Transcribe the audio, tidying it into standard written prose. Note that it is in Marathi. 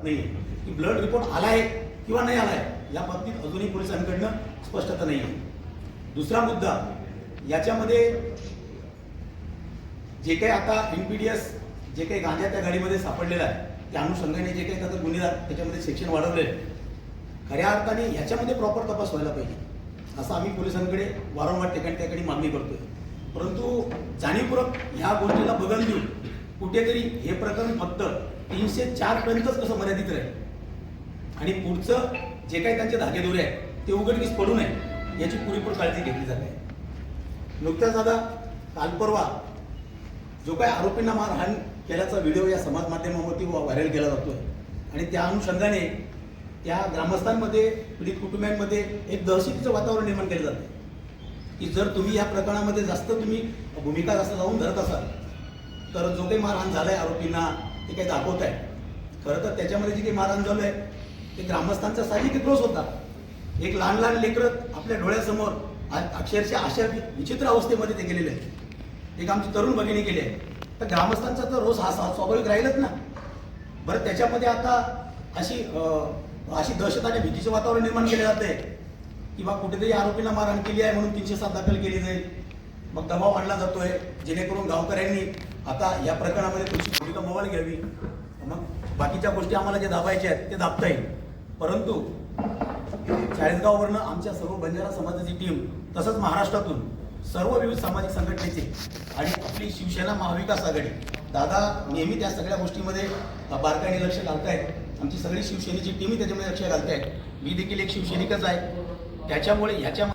नाही की ब्लड रिपोर्ट आलाय किंवा नाही आलाय या बाबतीत अजूनही पोलिसांकडनं स्पष्टता नाही आहे. दुसरा मुद्दा, याच्यामध्ये जे काही आता NPDS जे काही गांजा त्या गाडीमध्ये सापडलेला आहे त्या अनुषंगाने जे काही त्याचा गुन्हेगार त्याच्यामध्ये सेक्शन वाढवले खऱ्या अर्थाने ह्याच्यामध्ये प्रॉपर तपास व्हायला पाहिजे असं आम्ही पोलिसांकडे वारंवार ठिकाणी मागणी करतोय. परंतु जाणीवपूर्वक ह्या गोष्टीला बगल देऊन कुठेतरी हे प्रकरण फक्त 304 पर्यंतच कसं मर्यादित राहील आणि पुढचं जे काही त्यांचे धागेदोरे आहेत ते उघडकीस पडू नये याची पुरेपूर काळजी घेतली जाते. नुकताच आता काल परवा जो काही आरोपींना मारहाण केल्याचा व्हिडिओ या समाज माध्यमावरती व्हायरल केला जातोय आणि त्या अनुषंगाने त्या ग्रामस्थांमध्ये पीडित कुटुंबियांमध्ये एक दहशतीचं वातावरण निर्माण केलं जातं की जर तुम्ही या प्रकरणामध्ये तुम्ही भूमिका जास्त जाऊन धरत असाल तर जो काही मारहाण झालाय आरोपींना ते काही दाखवत आहे. खरं तर त्याच्यामध्ये जे काही मारहाण झालंय ते ग्रामस्थांचा साहजिक रोष होता. एक लहान लहान लेकरं आपल्या डोळ्यासमोर अक्षरशः अशा विचित्र अवस्थेमध्ये ते गेलेले आहेत. एक आमची तरुण भगिनी गेली आहे तर ग्रामस्थांचा तर रोष हा स्वाभाविक राहीलच ना. बरं, त्याच्यामध्ये आता अशी दहशत आणि भीतीचं वातावरण निर्माण केले जाते की बा कुठेतरी आरोपींना मारहाण केली आहे म्हणून 307 दाखल केली जाईल. मग दबाव आणला जातोय जेणेकरून गावकऱ्यांनी आता या प्रकरणामध्ये थोडीशी भूमिका मोबाईल घ्यावी. मग बाकीच्या गोष्टी आम्हाला जे दाबायच्या आहेत ते दाबता येईल. परंतु चाळीसगाववरनं आमच्या सर्व बंजारा समाजाची टीम तसंच महाराष्ट्रातून सर्व विविध सामाजिक संघटनेचे आणि आपली शिवसेना महाविकास आघाडी दादा नेहमी त्या सगळ्या गोष्टीमध्ये बारकाईने लक्ष घालतायत. आमची सगळी शिवसेनेची टीमही त्याच्यामध्ये लक्ष घालतायत. मी देखील एक शिवसैनिकच आहे. त्याच्यामुळे ह्याच्या